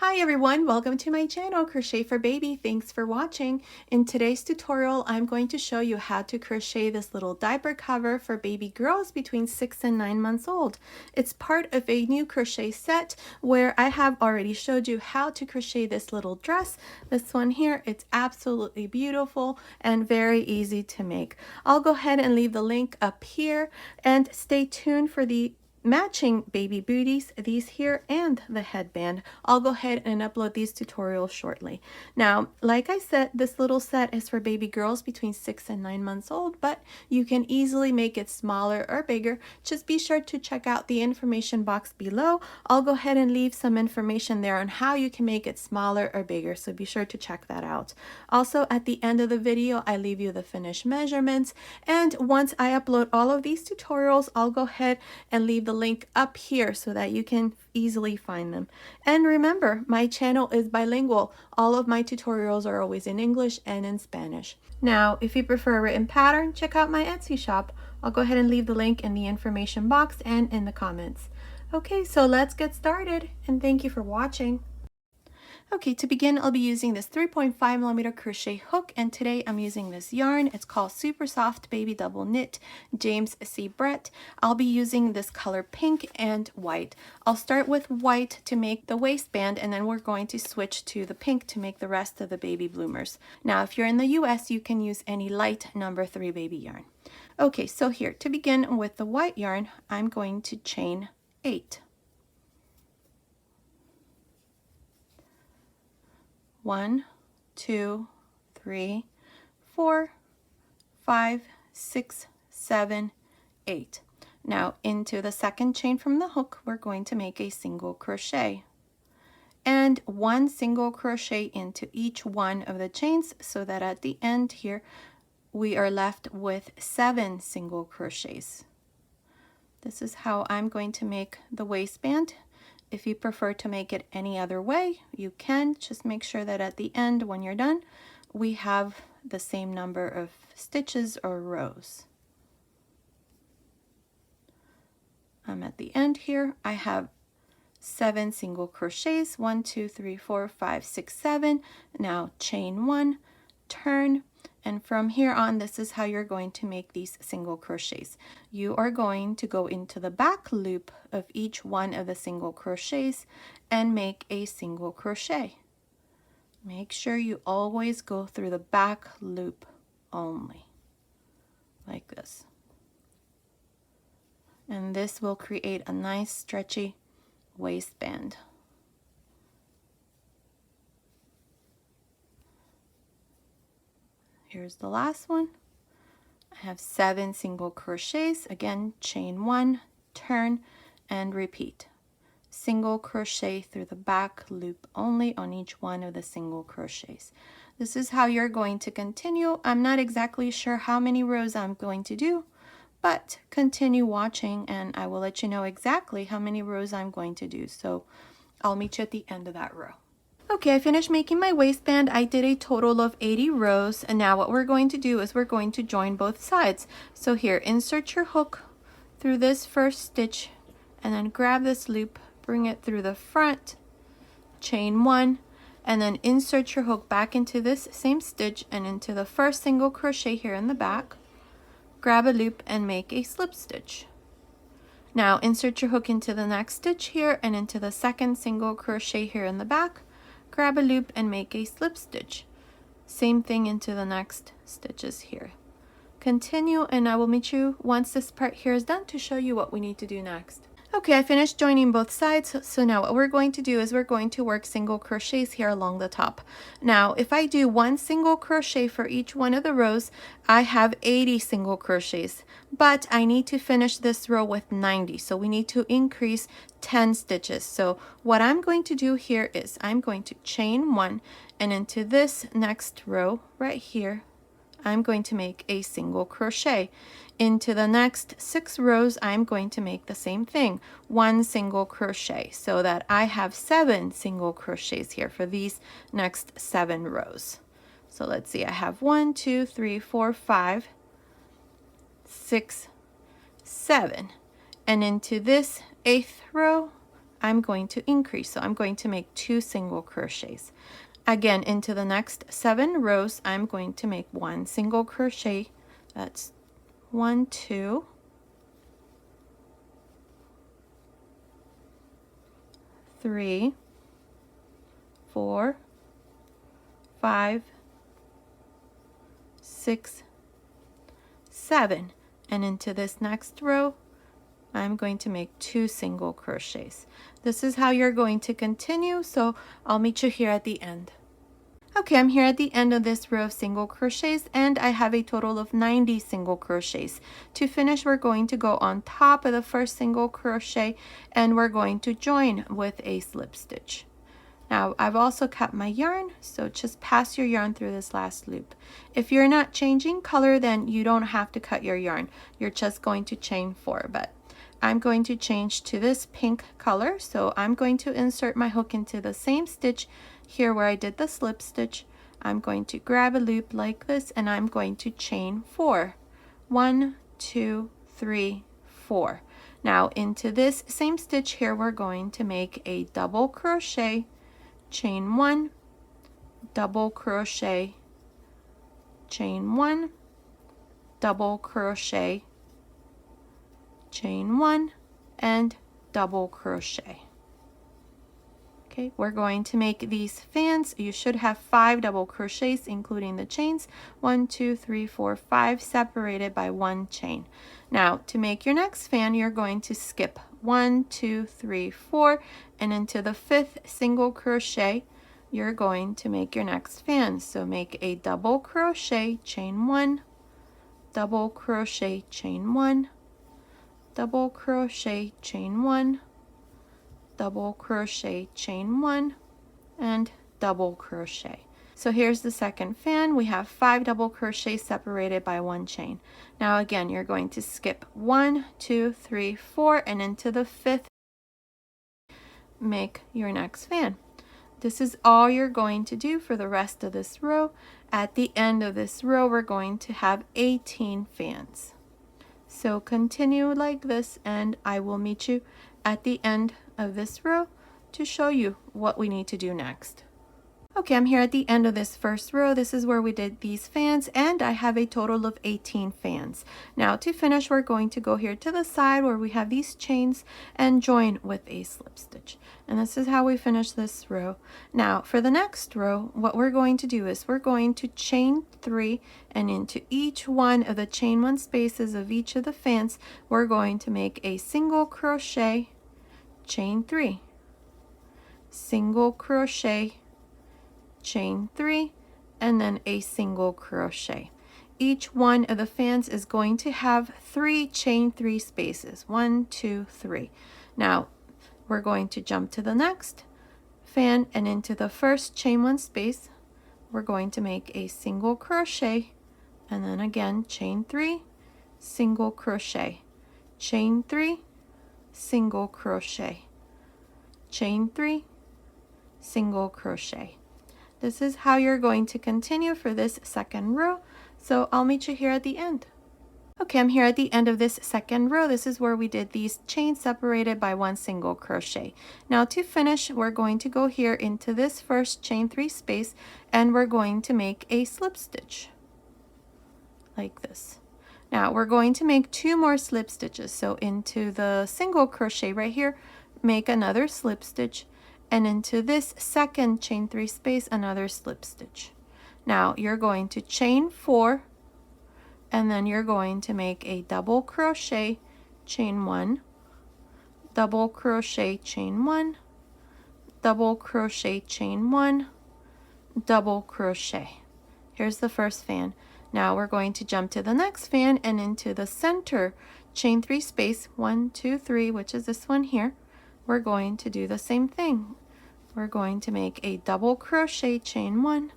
Hi everyone, welcome to my channel, Crochet for Baby. Thanks for watching. In today's tutorial, I'm going to show you how to crochet this little diaper cover for baby girls between 6 and 9 months old. It's part of a new crochet set where I have already showed you how to crochet this little dress. This one here, it's absolutely beautiful and very easy to make. I'll go ahead and leave the link up here and stay tuned for the matching baby booties, these here, and the headband. I'll go ahead and upload these tutorials shortly. Now, like I said, this little set is for baby girls between 6 and 9 months old, but you can easily make it smaller or bigger. Just be sure to check out the information box below. I'll go ahead and leave some information there on how you can make it smaller or bigger, so be sure to check that out. Also, at the end of the video, I leave you the finished measurements, and once I upload all of these tutorials, I'll go ahead and leave the link up here so that you can easily find them. And remember, my channel is bilingual. All of my tutorials are always in English and in Spanish. Now, if you prefer a written pattern, check out my Etsy shop. I'll go ahead and leave the link in the information box and in the comments. Okay, so let's get started, and thank you for watching. Okay, to begin, I'll be using this 3.5mm crochet hook, and today I'm using this yarn. It's called Super Soft Baby Double Knit, James C. Brett. I'll be using this color pink and white. I'll start with white to make the waistband, and then we're going to switch to the pink to make the rest of the baby bloomers. Now, if you're in the US, you can use any light number 3 baby yarn. Okay, so here, to begin with the white yarn, I'm going to chain 8. 1, 2, 3, 4, 5, 6, 7, 8. Now into the second chain from the hook, we're going to make a single crochet and 1 single crochet into each one of the chains, so that at the end here we are left with 7 single crochets. This is how I'm going to make the waistband. If you prefer to make it any other way, you can. Just make sure that at the end, when you're done, we have the same number of stitches or rows. I'm at the end here. I have 7 single crochets. 1, 2, 3, 4, 5, 6, 7. Now chain 1, turn, and from here on, this is how you're going to make these single crochets. You are going to go into the back loop of each one of the single crochets and make a single crochet. Make sure you always go through the back loop only, like this. And this will create a nice stretchy waistband. Here's the last one. I have 7 single crochets. Again, chain 1, turn, and repeat. Single crochet through the back loop only on each one of the single crochets. This is how you're going to continue. I'm not exactly sure how many rows I'm going to do, but continue watching and I will let you know exactly how many rows I'm going to do. So I'll meet you at the end of that row. Okay, I finished making my waistband. I did a total of 80 rows, and now what we're going to do is we're going to join both sides. So here, insert your hook through this first stitch and then grab this loop, bring it through the front, chain 1, and then insert your hook back into this same stitch and into the first single crochet here in the back. Grab a loop and make a slip stitch. Now insert your hook into the next stitch here and into the second single crochet here in the back. Grab a loop and make a slip stitch. Same thing into the next stitches here. Continue, and I will meet you once this part here is done to show you what we need to do next. Okay, I finished joining both sides, so now what we're going to do is we're going to work single crochets here along the top. Now, if I do 1 single crochet for each one of the rows, I have 80 single crochets, but I need to finish this row with 90, so we need to increase 10 stitches. So what I'm going to do here is I'm going to chain 1, and into this next row right here, I'm going to make a single crochet. Into the next 6 rows, I'm going to make the same thing, 1 single crochet, so that I have 7 single crochets here for these next 7 rows. So let's see, I have 1, 2, 3, 4, 5, 6, 7. And into this 8th row, I'm going to increase. So I'm going to make 2 single crochets. Again, into the next 7 rows, I'm going to make 1 single crochet. That's 1, 2, 3, 4, 5, 6, 7. And into this next row, I'm going to make 2 single crochets. This is how you're going to continue, so I'll meet you here at the end. Okay, I'm here at the end of this row of single crochets, and I have a total of 90 single crochets. To finish, we're going to go on top of the first single crochet, and we're going to join with a slip stitch. Now, I've also cut my yarn, so just pass your yarn through this last loop. If you're not changing color, then you don't have to cut your yarn. You're just going to chain 4, but I'm going to change to this pink color, so I'm going to insert my hook into the same stitch here where I did the slip stitch. I'm going to grab a loop like this, and I'm going to chain 4. 1, 2, 3, 4. Now into this same stitch here, we're going to make a double crochet, chain 1, double crochet, chain 1, double crochet, chain 1, and double crochet. Okay, we're going to make these fans. You should have 5 double crochets, including the chains. 1, 2, 3, 4, 5, separated by 1 chain. Now, to make your next fan, you're going to skip 1, 2, 3, 4, and into the 5th single crochet, you're going to make your next fan. So make a double crochet, chain 1, double crochet, chain 1, double crochet, chain 1, double crochet, chain 1, and double crochet. So here's the second fan. We have 5 double crochets separated by 1 chain. Now again, you're going to skip 1, 2, 3, 4, and into the 5th, make your next fan. This is all you're going to do for the rest of this row. At the end of this row, we're going to have 18 fans. So continue like this, and I will meet you at the end of this row to show you what we need to do next. Okay, I'm here at the end of this first row. This is where we did these fans, and I have a total of 18 fans. Now to finish, we're going to go here to the side where we have these chains and join with a slip stitch. And this is how we finish this row. Now for the next row, what we're going to do is we're going to chain 3, and into each one of the chain 1 spaces of each of the fans, we're going to make a single crochet, chain 3, single crochet, chain 3, and then a single crochet. Each one of the fans is going to have 3 chain 3 spaces. 1, 2, 3. Now we're going to jump to the next fan, and into the first chain 1 space, we're going to make a single crochet, and then again chain 3, single crochet, chain 3, single crochet, chain 3, single crochet. This is how you're going to continue for this second row. So I'll meet you here at the end. Okay, I'm here at the end of this second row. This is where we did these chains separated by 1 single crochet. Now to finish, we're going to go here into this first chain 3 space, and we're going to make a slip stitch like this. Now we're going to make 2 more slip stitches. So into the single crochet right here, make another slip stitch, and into this second chain 3 space, another slip stitch. Now you're going to chain 4, and then you're going to make a double crochet, chain 1, double crochet, chain 1, double crochet, chain 1, double crochet. Here's the first fan. Now we're going to jump to the next fan, and into the center chain 3 space, 1, 2, 3, which is this one here, we're going to do the same thing. We're going to make a double crochet, chain 1,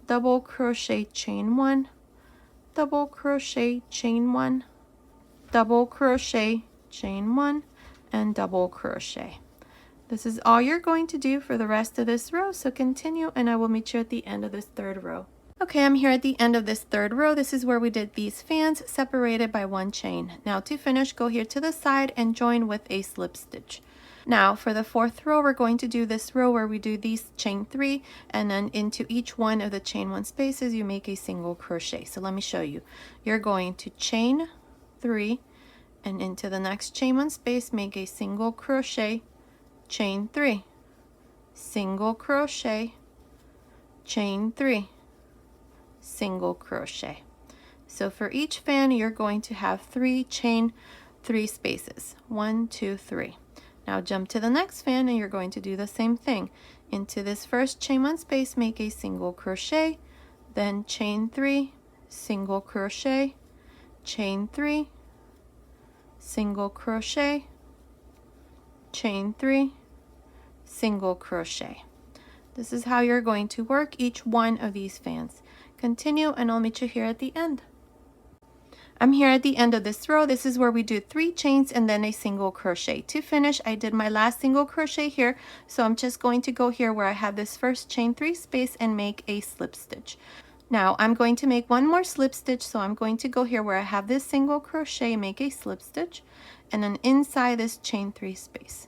double crochet, chain 1, double crochet, chain 1, double crochet, chain 1, and double crochet. This is all you're going to do for the rest of this row, so continue, and I will meet you at the end of this third row. Okay, I'm here at the end of this third row. This is where we did these fans separated by 1 chain. Now to finish, go here to the side and join with a slip stitch. Now for the fourth row, we're going to do this row where we do these chain 3, and then into each one of the chain 1 spaces you make a single crochet. So let me show you. You're going to chain 3, and into the next chain 1 space make a single crochet, chain 3, single crochet, chain 3, single crochet. So for each fan you're going to have 3 chain 3 spaces, 1, 2, 3. Now jump to the next fan and you're going to do the same thing. Into this first chain 1 space make a single crochet, then chain 3, single crochet, chain 3, single crochet, chain 3, single crochet. This is how you're going to work each one of these fans. Continue and I'll meet you here at the end. I'm here at the end of this row. This is where we do 3 chains and then a single crochet. To finish, I did my last single crochet here, so I'm just going to go here where I have this first chain 3 space and make a slip stitch. Now I'm going to make one more slip stitch, so I'm going to go here where I have this single crochet, make a slip stitch, and then inside this chain 3 space.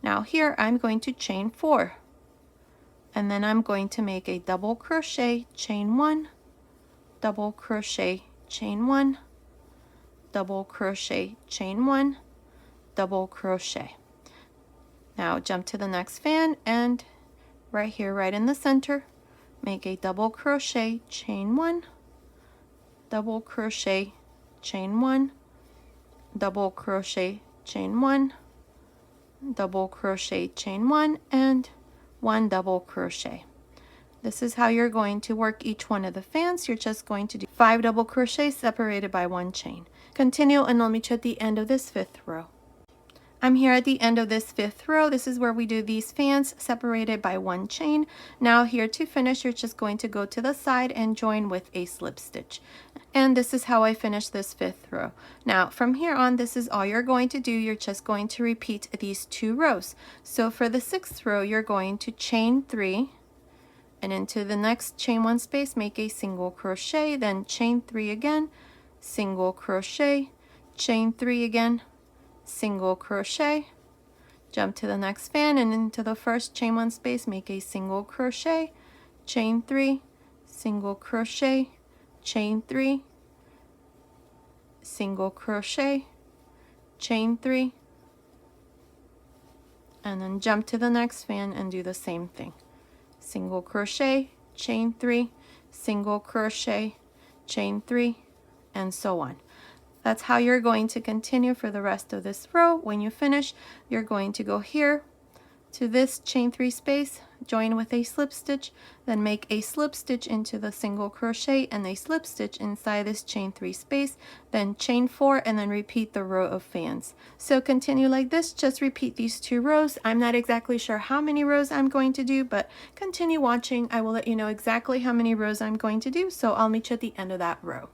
Now here I'm going to chain 4, and then I'm going to make a double crochet, chain 1, double crochet, chain 1, double crochet, chain 1, double crochet. Now jump to the next fan and right here, right in the center, make a double crochet, chain 1, double crochet, chain 1, double crochet, chain 1, double crochet, chain 1, and 1 double crochet. This is how you're going to work each one of the fans. You're just going to do 5 double crochets separated by 1 chain. Continue and I'll meet you at the end of this 5th row. I'm here at the end of this 5th row. This is where we do these fans separated by 1 chain. Now here to finish, you're just going to go to the side and join with a slip stitch. And this is how I finish this 5th row. Now from here on, this is all you're going to do. You're just going to repeat these 2 rows. So for the 6th row, you're going to chain 3, and into the next chain 1 space make a single crochet, then chain 3 again, single crochet, chain 3 again, single crochet, jump to the next fan and into the first chain 1 space make a single crochet, chain 3, single crochet, chain 3, single crochet, chain 3, and then jump to the next fan and do the same thing. Single crochet, chain 3, single crochet, chain 3, and so on. That's how you're going to continue for the rest of this row. When you finish, you're going to go here to this chain 3 space, join with a slip stitch, then make a slip stitch into the single crochet and a slip stitch inside this chain 3 space, then chain 4, and then repeat the row of fans. So continue like this, just repeat these 2 rows. I'm not exactly sure how many rows I'm going to do, but continue watching. I will let you know exactly how many rows I'm going to do, so I'll meet you at the end of that row.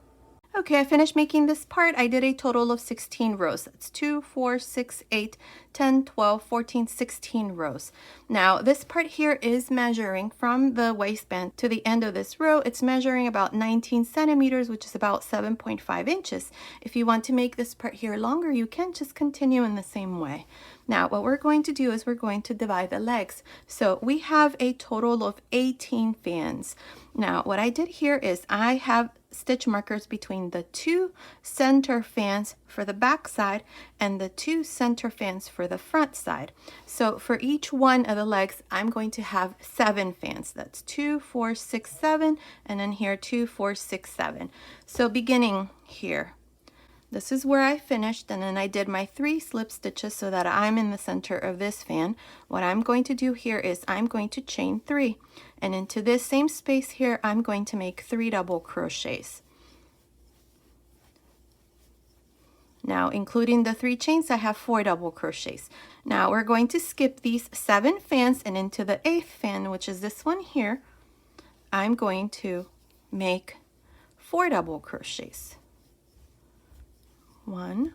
Okay, I finished making this part. I did a total of 16 rows. That's 2, 4, 6, 8, 10, 12, 14, 16 rows. Now, this part here is measuring from the waistband to the end of this row. It's measuring about 19 centimeters, which is about 7.5 inches. If you want to make this part here longer, you can just continue in the same way. Now, what we're going to do is we're going to divide the legs. So we have a total of 18 fans. Now, what I did here is I have stitch markers between the 2 center fans for the back side and the 2 center fans for the front side. So for each one of the legs, I'm going to have 7 fans. That's 2, 4, 6, 7, and then here 2, 4, 6, 7. So beginning here, this is where I finished, and then I did my 3 slip stitches so that I'm in the center of this fan. What I'm going to do here is I'm going to chain 3, and into this same space here I'm going to make 3 double crochets. Now, including the 3 chains, I have 4 double crochets. Now we're going to skip these 7 fans, and into the 8th fan, which is this one here, I'm going to make 4 double crochets. 1,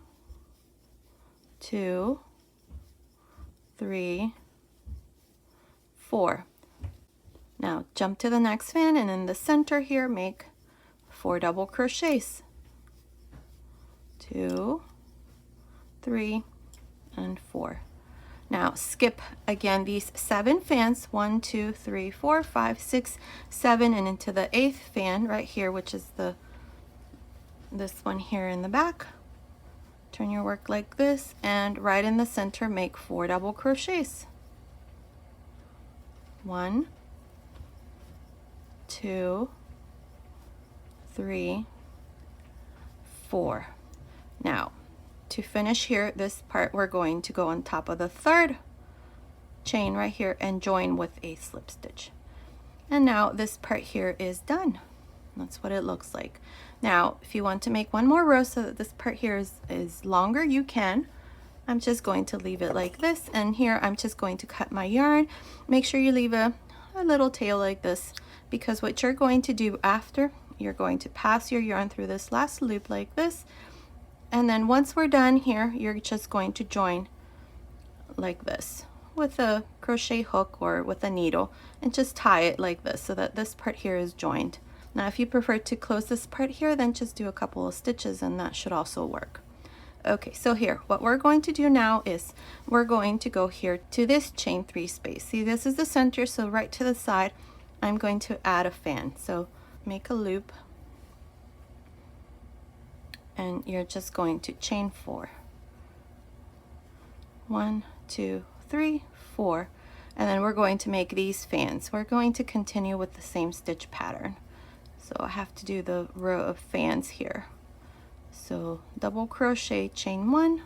2, 3, 4. Now jump to the next fan, and in the center here make 4 double crochets. 2, 3, and 4. Now skip again these 7 fans, 1, 2, 3, 4, 5, 6, 7, and into the 8th fan right here, which is this one here in the back. Turn your work like this, and right in the center make 4 double crochets. 1, 2, 3, 4. Now to finish here, this part, we're going to go on top of the 3rd chain right here and join with a slip stitch. And now this part here is done. That's what it looks like. Now if you want to make one more row so that this part here is longer, you can. I'm just going to leave it like this, and here I'm just going to cut my yarn. Make sure you leave a little tail like this, because what you're going to do after, you're going to pass your yarn through this last loop like this, and then once we're done here, you're just going to join like this with a crochet hook or with a needle, and just tie it like this so that this part here is joined. Now if you prefer to close this part here, then just do a couple of stitches and that should also work. Okay, so here what we're going to do now is we're going to go here to this chain 3 space. See, this is the center, so right to the side I'm going to add a fan. So make a loop, and you're just going to chain 4. 1, 2, 3, 4, and then we're going to make these fans. We're going to continue with the same stitch pattern. So I have to do the row of fans here. So double crochet, chain 1,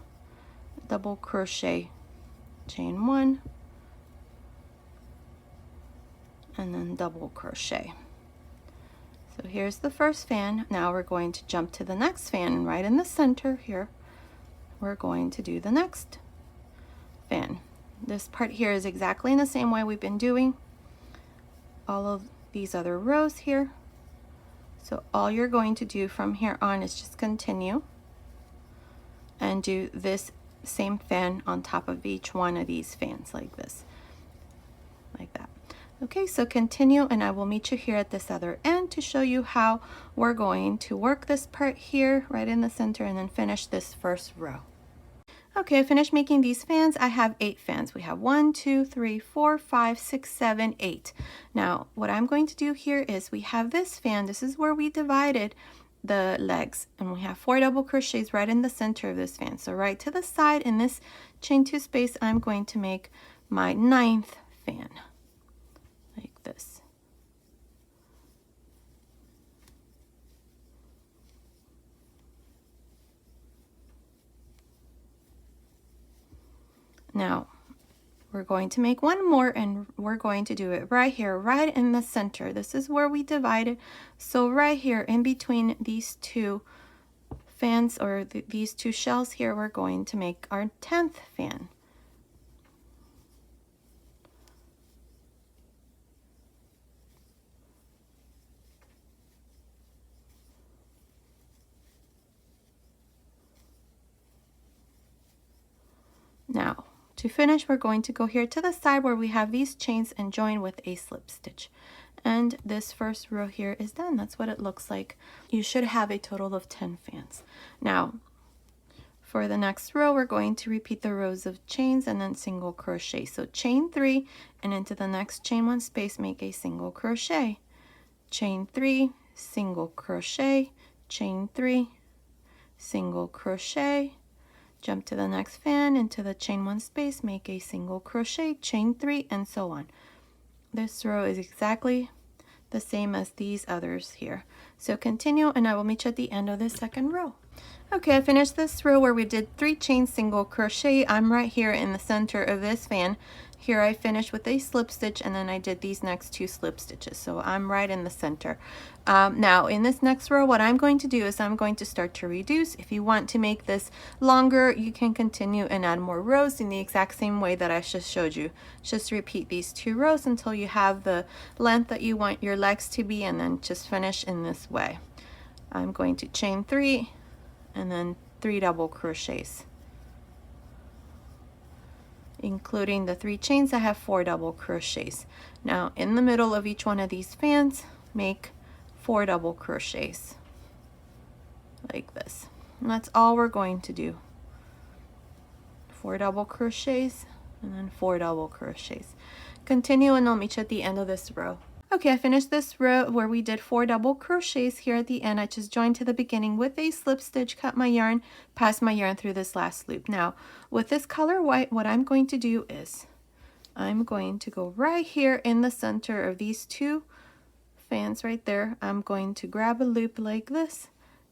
double crochet, chain 1, and then double crochet. So here's the first fan. Now we're going to jump to the next fan, and right in the center here we're going to do the next fan. This part here is exactly in the same way we've been doing all of these other rows here. So all you're going to do from here on is just continue and do this same fan on top of each one of these fans like this, like that. Okay, so continue, and I will meet you here at this other end to show you how we're going to work this part here right in the center and then finish this first row. Okay, I finished making these fans. I have 8 fans. We have 1, 2, 3, 4, 5, 6, 7, 8. Now, what I'm going to do here is we have this fan. This is where we divided the legs, and we have 4 double crochets right in the center of this fan. So right to the side in this chain 2 space, I'm going to make my 9th fan like this. Now we're going to make one more, and we're going to do it right here, right in the center. This is where we divided. So right here in between these 2 fans, or these 2 shells here, we're going to make our 10th fan. Now to finish, we're going to go here to the side where we have these chains and join with a slip stitch. And this first row here is done. That's what it looks like. You should have a total of 10 fans. Now, for the next row, we're going to repeat the rows of chains and then single crochet. So chain 3, and into the next chain 1 space, make a single crochet. Chain 3, single crochet, chain 3, single crochet, jump to the next fan, into the chain 1 space, make a single crochet, chain 3, and so on. This row is exactly the same as these others here. So continue, and I will meet you at the end of the second row. Okay, I finished this row where we did 3 chain single crochet. I'm right here in the center of this fan. Here I finished with a slip stitch, and then I did these next 2 slip stitches. So I'm right in the center. Now in this next row, what I'm going to do is I'm going to start to reduce. If you want to make this longer, you can continue and add more rows in the exact same way that I just showed you. Just repeat these 2 rows until you have the length that you want your legs to be, and then just finish in this way. I'm going to chain 3 and then 3 double crochets. Including the 3 chains, I have 4 double crochets. Now in the middle of each one of these fans, make 4 double crochets like this, and that's all we're going to do. 4 double crochets and then 4 double crochets. Continue and I'll meet you at the end of this row. Okay, I finished this row where we did 4 double crochets. Here at the end, I just joined to the beginning with a slip stitch, cut my yarn, pass my yarn through this last loop. Now, with this color white, what I'm going to do is I'm going to go right here in the center of these 2 fans right there. I'm going to grab a loop like this,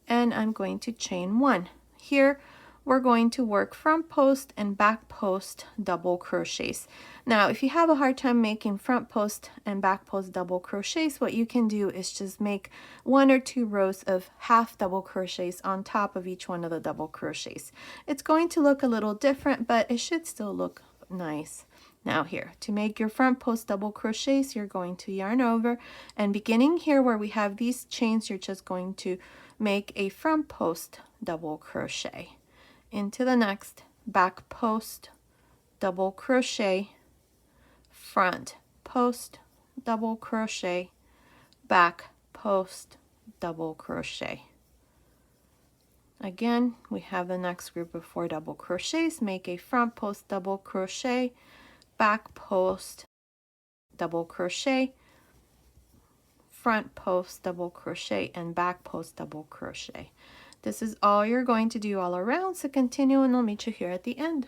and I'm going to chain 1. Here, we're going to work front post and back post double crochets. Now, if you have a hard time making front post and back post double crochets, what you can do is just make 1 or 2 rows of half double crochets on top of each one of the double crochets. It's going to look a little different, but it should still look nice. Now here, to make your front post double crochets, you're going to yarn over, and beginning here where we have these chains, you're just going to make a front post double crochet into the next back post double crochet, front post double crochet, back post double crochet. Again, we have the next group of 4 double crochets. Make a front post double crochet, back post double crochet, front post double crochet, and back post double crochet. This is all you're going to do all around, so continue and I'll meet you here at the end.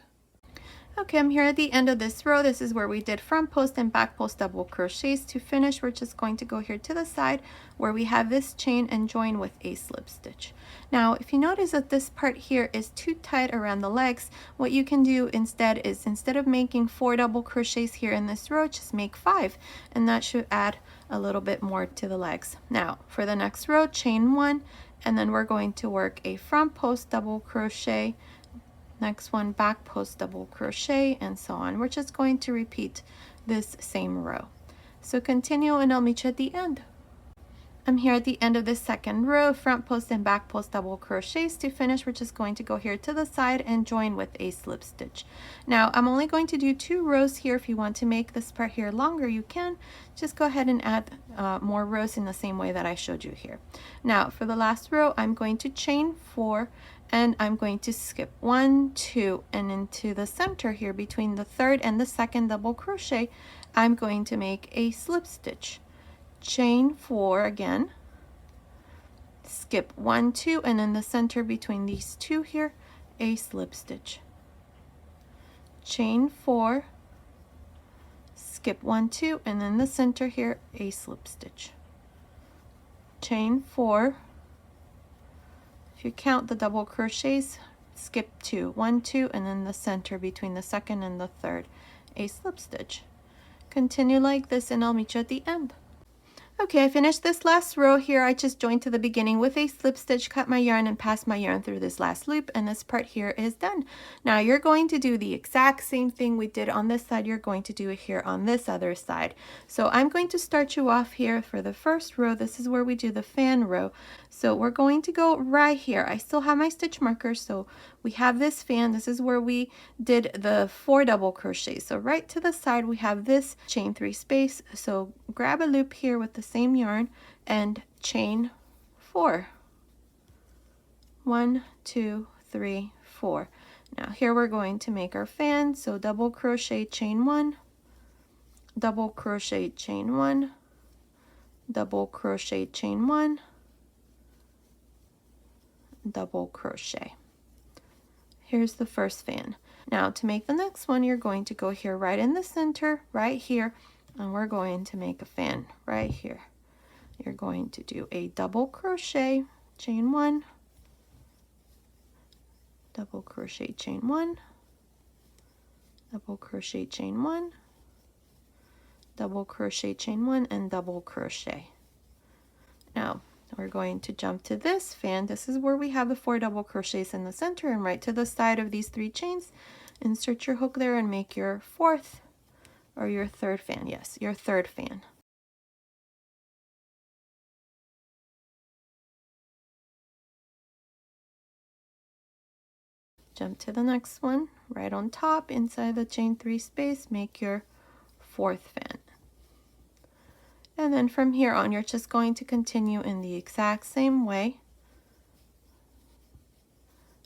Okay, I'm here at the end of this row. This is where we did front post and back post double crochets. To finish, we're just going to go here to the side where we have this chain and join with a slip stitch. Now, if you notice that this part here is too tight around the legs, what you can do instead is, instead of making 4 double crochets here in this row, just make 5, and that should add a little bit more to the legs. Now, for the next row, chain 1, and then we're going to work a front post double crochet, next one back post double crochet, and so on. We're just going to repeat this same row. So continue and I'll meet you at the end. I'm here at the end of this second row, front post and back post double crochets. To finish, we're just going to go here to the side and join with a slip stitch. Now, I'm only going to do 2 rows here. If you want to make this part here longer, you can. Just go ahead and add more rows in the same way that I showed you here. Now, for the last row, I'm going to chain 4, and I'm going to skip 1, 2, and into the center here between the 3rd and the 2nd double crochet, I'm going to make a slip stitch. Chain 4 again, skip 1, 2, and in the center between these 2 here, a slip stitch. Chain 4, skip 1, 2, and in the center here, a slip stitch. Chain 4, if you count the double crochets, skip 2, 1, 2, and in the center between the 2nd and the 3rd, a slip stitch. Continue like this and I'll meet you at the end. Okay, I finished this last row here. I just joined to the beginning with a slip stitch, cut my yarn, and passed my yarn through this last loop, and this part here is done. Now you're going to do the exact same thing we did on this side. You're going to do it here on this other side. So I'm going to start you off here for the first row. This is where we do the fan row. So we're going to go right here. I still have my stitch markers, so we have this fan. This is where we did the 4 double crochets. So right to the side we have this chain 3 space. So grab a loop here with the same yarn and chain 4. 1, 2, 3, 4. Now here we're going to make our fan. So double crochet, chain 1, double crochet, chain 1, double crochet, chain 1, double crochet. Here's the first fan. Now to make the next one, you're going to go here right in the center, right here, and we're going to make a fan right here. You're going to do a double crochet, chain 1, double crochet, chain 1, double crochet, chain 1, double crochet, chain 1, and double crochet. Now we're going to jump to this fan. This is where we have the 4 double crochets in the center, and right to the side of these 3 chains, insert your hook there and make your 4th or your 3rd fan. Yes, your 3rd fan. Jump to the next one, right on top, inside the chain 3 space, make your 4th fan. And then from here on, you're just going to continue in the exact same way.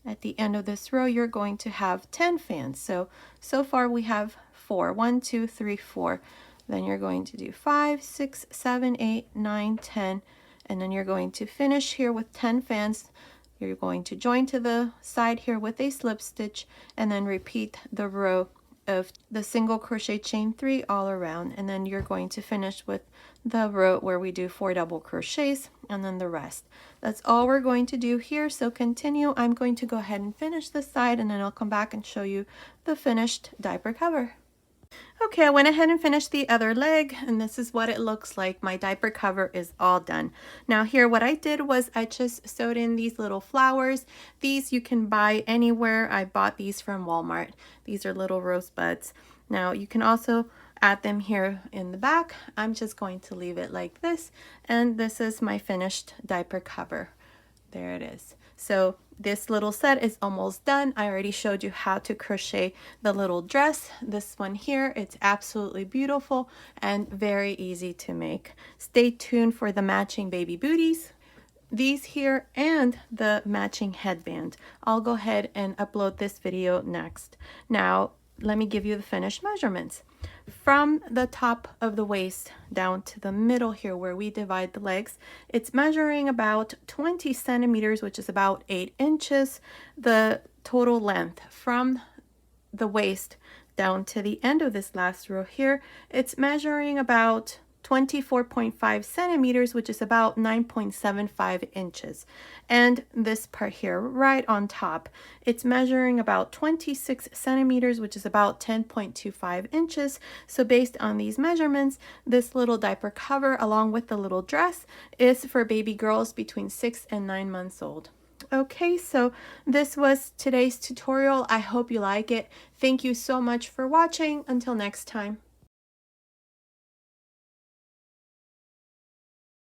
At the end of this row, you're going to have 10 fans. So far we have 4. 1, 2, 3, 4. Then you're going to do 5, 6, 7, 8, 9, 10, and then you're going to finish here with 10 fans. You're going to join to the side here with a slip stitch and then repeat the row of the single crochet chain 3 all around, and then you're going to finish with the row where we do 4 double crochets and then the rest. That's all we're going to do here, so continue. I'm going to go ahead and finish this side and then I'll come back and show you the finished diaper cover. Okay, I went ahead and finished the other leg, and this is what it looks like. My diaper cover is all done. Now here what I did was I just sewed in these little flowers. These you can buy anywhere. I bought these from Walmart. These are little rosebuds. Now you can also add them here in the back. I'm just going to leave it like this, and this is my finished diaper cover. There it is. So this little set is almost done. I already showed you how to crochet the little dress. This one here, it's absolutely beautiful and very easy to make. Stay tuned for the matching baby booties, these here, and the matching headband. I'll go ahead and upload this video next. Now, let me give you the finished measurements. From the top of the waist down to the middle here where we divide the legs, it's measuring about 20 centimeters, which is about 8 inches. The total length from the waist down to the end of this last row here, it's measuring about 24.5 centimeters, which is about 9.75 inches. And this part here right on top, it's measuring about 26 centimeters, which is about 10.25 inches. So based on these measurements, this little diaper cover along with the little dress is for baby girls between 6 and 9 months old. Okay, so this was today's tutorial. I hope you like it. Thank you so much for watching. Until next time.